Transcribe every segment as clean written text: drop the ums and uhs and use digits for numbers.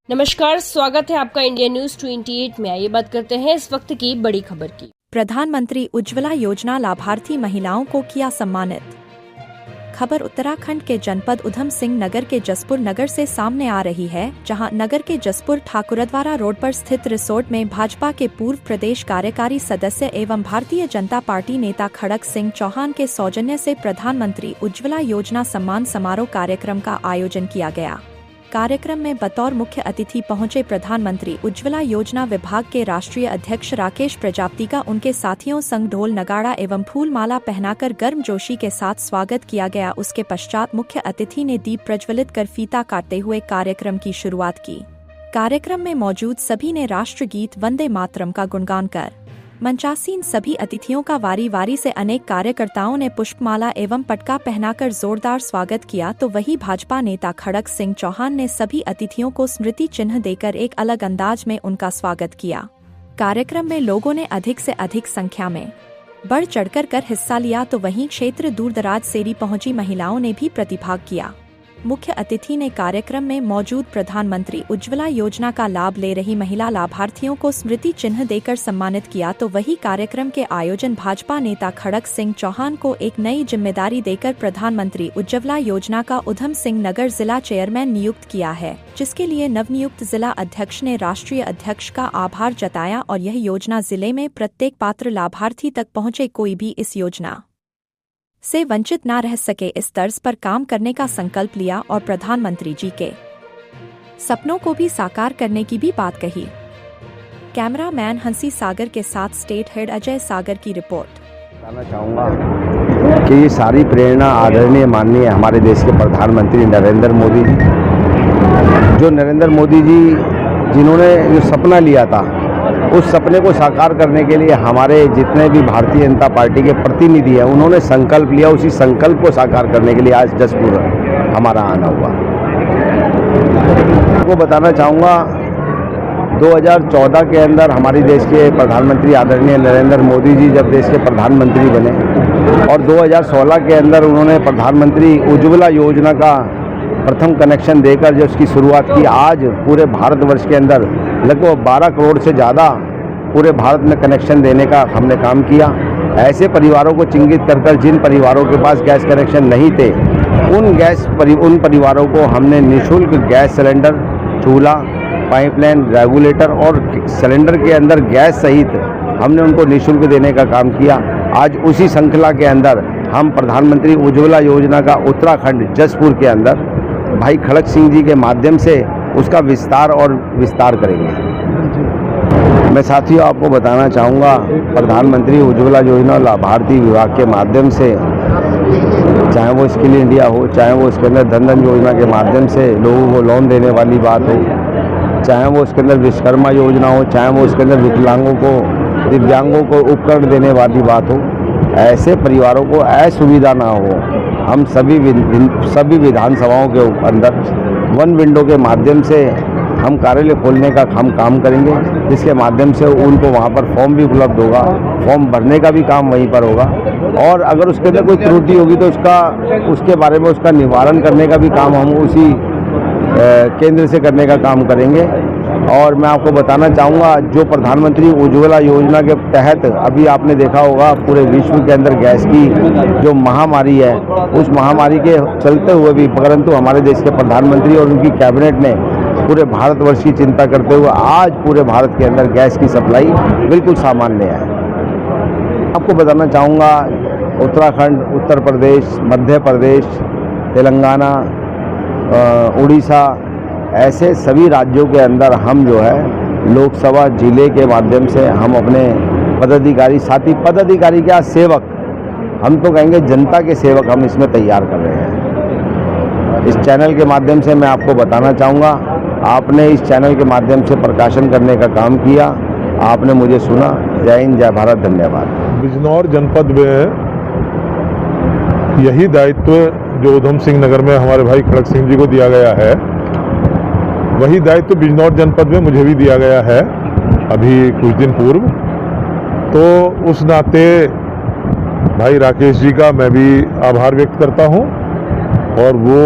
नमस्कार, स्वागत है आपका इंडिया न्यूज 28 में। आइए बात करते हैं इस वक्त की बड़ी खबर की। प्रधानमंत्री उज्ज्वला योजना लाभार्थी महिलाओं को किया सम्मानित। खबर उत्तराखंड के जनपद उधम सिंह नगर के जसपुर नगर से सामने आ रही है, जहां नगर के जसपुर ठाकुरद्वारा रोड पर स्थित रिसोर्ट में भाजपा के पूर्व प्रदेश कार्यकारी सदस्य एवं भारतीय जनता पार्टी नेता खड़क सिंह चौहान के सौजन्य से प्रधानमंत्री उज्ज्वला योजना सम्मान समारोह कार्यक्रम का आयोजन किया गया। कार्यक्रम में बतौर मुख्य अतिथि पहुंचे प्रधानमंत्री उज्ज्वला योजना विभाग के राष्ट्रीय अध्यक्ष राकेश प्रजापति का उनके साथियों संग ढोल नगाड़ा एवं फूल माला पहनाकर गर्मजोशी के साथ स्वागत किया गया। उसके पश्चात मुख्य अतिथि ने दीप प्रज्वलित कर फीता काटते हुए कार्यक्रम की शुरुआत की। कार्यक्रम में मौजूद सभी ने राष्ट्रगीत वंदे मातरम का गुणगान कर मंचासीन सभी अतिथियों का वारी वारी से अनेक कार्यकर्ताओं ने पुष्पमाला एवं पटका पहनाकर जोरदार स्वागत किया, तो वही भाजपा नेता खड़क सिंह चौहान ने सभी अतिथियों को स्मृति चिन्ह देकर एक अलग अंदाज में उनका स्वागत किया। कार्यक्रम में लोगों ने अधिक से अधिक संख्या में बढ़ चढ़कर हिस्सा लिया, तो वहीं क्षेत्र दूरदराज से पहुंची महिलाओं ने भी प्रतिभाग किया। मुख्य अतिथि ने कार्यक्रम में मौजूद प्रधानमंत्री उज्ज्वला योजना का लाभ ले रही महिला लाभार्थियों को स्मृति चिन्ह देकर सम्मानित किया, तो वही कार्यक्रम के आयोजन भाजपा नेता खड़क सिंह चौहान को एक नई जिम्मेदारी देकर प्रधानमंत्री उज्ज्वला योजना का उधम सिंह नगर जिला चेयरमैन नियुक्त किया है, जिसके लिए नवनियुक्त जिला अध्यक्ष ने राष्ट्रीय अध्यक्ष का आभार जताया और यह योजना जिले में प्रत्येक पात्र लाभार्थी तक पहुँचे, कोई भी इस योजना से वंचित न रह सके, इस तर्ज पर काम करने का संकल्प लिया और प्रधानमंत्री जी के सपनों को भी साकार करने की भी बात कही। कैमरामैन हंसी सागर के साथ स्टेट हेड अजय सागर की रिपोर्ट। बताना चाहूँगा कि ये सारी प्रेरणा आदरणीय माननीय हमारे देश के प्रधानमंत्री नरेंद्र मोदी जी, जो नरेंद्र मोदी जी जिन्होंने जो सपना लिया था, उस सपने को साकार करने के लिए हमारे जितने भी भारतीय जनता पार्टी के प्रतिनिधि हैं, उन्होंने संकल्प लिया। उसी संकल्प को साकार करने के लिए आज जसपुर हमारा आना हुआ। आपको बताना चाहूँगा 2014 के अंदर हमारे देश के प्रधानमंत्री आदरणीय नरेंद्र मोदी जी जब देश के प्रधानमंत्री बने और 2016 के अंदर उन्होंने प्रधानमंत्री उज्ज्वला योजना का प्रथम कनेक्शन देकर जो उसकी शुरुआत की, आज पूरे भारतवर्ष के अंदर लगभग 12 करोड़ से ज़्यादा पूरे भारत में कनेक्शन देने का हमने काम किया। ऐसे परिवारों को चिन्हित कर जिन परिवारों के पास गैस कनेक्शन नहीं थे, उन परिवारों को हमने निःशुल्क गैस सिलेंडर, चूल्हा, पाइपलाइन, रेगुलेटर और सिलेंडर के अंदर गैस सहित हमने उनको निःशुल्क देने का काम किया। आज उसी श्रृंखला के अंदर हम प्रधानमंत्री उज्ज्वला योजना का उत्तराखंड जसपुर के अंदर भाई खड़क सिंह जी के माध्यम से उसका विस्तार करेंगे। मैं साथियों आपको बताना चाहूँगा, प्रधानमंत्री उज्ज्वला योजना लाभार्थी विभाग के माध्यम से, चाहे वो स्किल इंडिया हो, चाहे वो उसके अंदर धन योजना के माध्यम से लोगों को लोन देने वाली बात हो, चाहे वो उसके अंदर विश्वकर्मा योजना हो, चाहे वो उसके अंदर विकलांगों को, दिव्यांगों को उपकरण देने वाली बात हो, ऐसे परिवारों को असुविधा ना हो, हम सभी विधानसभाओं के अंदर वन विंडो के माध्यम से हम कार्यालय खोलने का हम काम करेंगे, जिसके माध्यम से उनको वहाँ पर फॉर्म भी उपलब्ध होगा, फॉर्म भरने का भी काम वहीं पर होगा और अगर उसके अंदर कोई त्रुटि होगी तो उसके बारे में उसका निवारण करने का भी काम हम उसी केंद्र से करने का काम करेंगे। और मैं आपको बताना चाहूँगा, जो प्रधानमंत्री उज्ज्वला योजना के तहत अभी आपने देखा होगा पूरे विश्व के अंदर गैस की जो महामारी है, उस महामारी के चलते हुए भी परंतु हमारे देश के प्रधानमंत्री और उनकी कैबिनेट ने पूरे भारतवर्ष की चिंता करते हुए आज पूरे भारत के अंदर गैस की सप्लाई बिल्कुल सामान्य है। आपको बताना चाहूँगा, उत्तराखंड, उत्तर प्रदेश, मध्य प्रदेश, तेलंगाना, उड़ीसा, ऐसे सभी राज्यों के अंदर हम जो है लोकसभा जिले के माध्यम से हम अपने पदाधिकारी, साथी पदाधिकारी क्या सेवक, हम तो कहेंगे जनता के सेवक हम इसमें तैयार कर रहे हैं। इस चैनल के माध्यम से मैं आपको बताना चाहूँगा, आपने इस चैनल के माध्यम से प्रकाशन करने का काम किया, आपने मुझे सुना। जय हिंद, जय भारत, धन्यवाद। बिजनौर जनपद में यही दायित्व जो उधम सिंह नगर में हमारे भाई खड़क सिंह जी को दिया गया है, वही दायित्व बिजनौर जनपद में मुझे भी दिया गया है अभी कुछ दिन पूर्व। तो उस नाते भाई राकेश जी का मैं भी आभार व्यक्त करता हूं और वो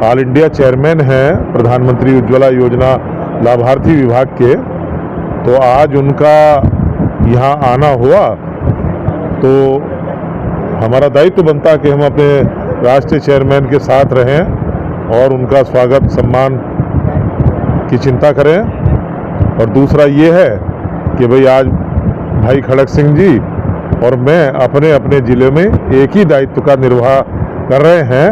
ऑल इंडिया चेयरमैन हैं प्रधानमंत्री उज्ज्वला योजना लाभार्थी विभाग के, तो आज उनका यहाँ आना हुआ तो हमारा दायित्व बनता कि हम अपने राष्ट्रीय चेयरमैन के साथ रहें और उनका स्वागत सम्मान की चिंता करें। और दूसरा ये है कि भाई आज भाई खड़क सिंह जी और मैं अपने अपने ज़िले में एक ही दायित्व का निर्वाह कर रहे हैं,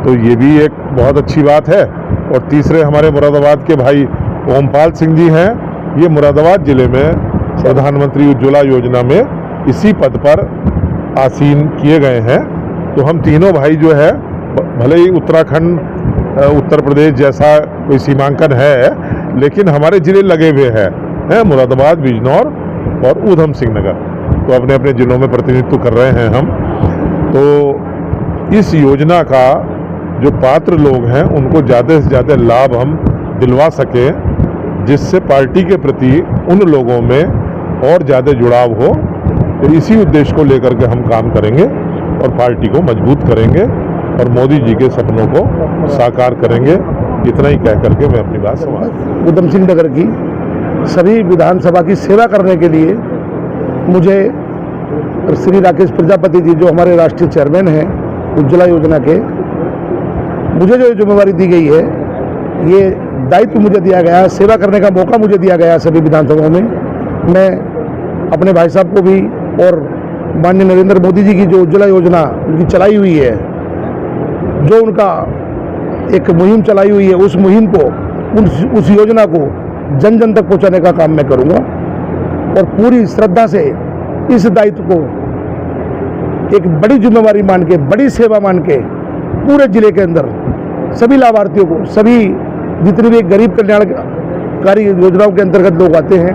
तो ये भी एक बहुत अच्छी बात है। और तीसरे हमारे मुरादाबाद के भाई ओमपाल सिंह जी हैं, ये मुरादाबाद ज़िले में प्रधानमंत्री उज्ज्वला योजना में इसी पद पर आसीन किए गए हैं। तो हम तीनों भाई जो है, भले ही उत्तराखंड उत्तर प्रदेश जैसा कोई सीमांकन है, लेकिन हमारे ज़िले लगे हुए हैं मुरादाबाद, बिजनौर और ऊधम सिंह नगर, तो अपने अपने ज़िलों में प्रतिनिधित्व कर रहे हैं हम। तो इस योजना का जो पात्र लोग हैं उनको ज़्यादा से ज़्यादा लाभ हम दिलवा सकें, जिससे पार्टी के प्रति उन लोगों में और ज़्यादा जुड़ाव हो। तो इसी उद्देश्य को लेकर के हम काम करेंगे और पार्टी को मजबूत करेंगे और मोदी जी के सपनों को साकार करेंगे। इतना ही कह करके मैं अपनी बात समाप्त। ऊधम सिंह नगर की सभी विधानसभा की सेवा करने के लिए मुझे श्री राकेश प्रजापति जी, जो हमारे राष्ट्रीय चेयरमैन हैं उज्ज्वला योजना के, मुझे जो जिम्मेवारी दी गई है, ये दायित्व मुझे दिया गया है, सेवा करने का मौका मुझे दिया गया है सभी विधानसभाओं में। मैं अपने भाई साहब को भी और माननीय नरेंद्र मोदी जी की जो उज्ज्वला योजना उनकी चलाई हुई है, जो उनका एक मुहिम चलाई हुई है, उस मुहिम को, उस योजना को जन जन तक पहुंचाने का काम मैं करूंगा और पूरी श्रद्धा से इस दायित्व को एक बड़ी जिम्मेवारी मान के, बड़ी सेवा मान के पूरे जिले के अंदर सभी लाभार्थियों को, सभी जितने भी गरीब कल्याणकारी योजनाओं के अंतर्गत लोग आते हैं,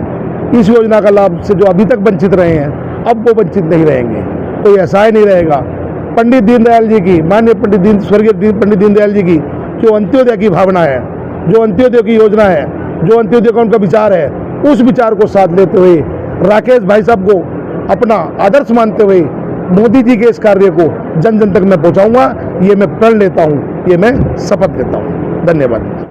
इस योजना का लाभ से जो अभी तक वंचित रहे हैं, अब वो वंचित नहीं रहेंगे, कोई असहाय नहीं रहेगा। पंडित दीनदयाल जी की, माननीय स्वर्गीय पंडित दीनदयाल जी की जो अंत्योदय की भावना है, जो अंत्योदय की योजना है, जो अंत्योदय का उनका विचार है, उस विचार को साथ लेते हुए राकेश भाई साहब को अपना आदर्श मानते हुए मोदी जी के इस कार्य को जन जन तक मैं पहुंचाऊंगा। ये मैं प्रण लेता हूं, ये मैं शपथ लेता हूं। धन्यवाद।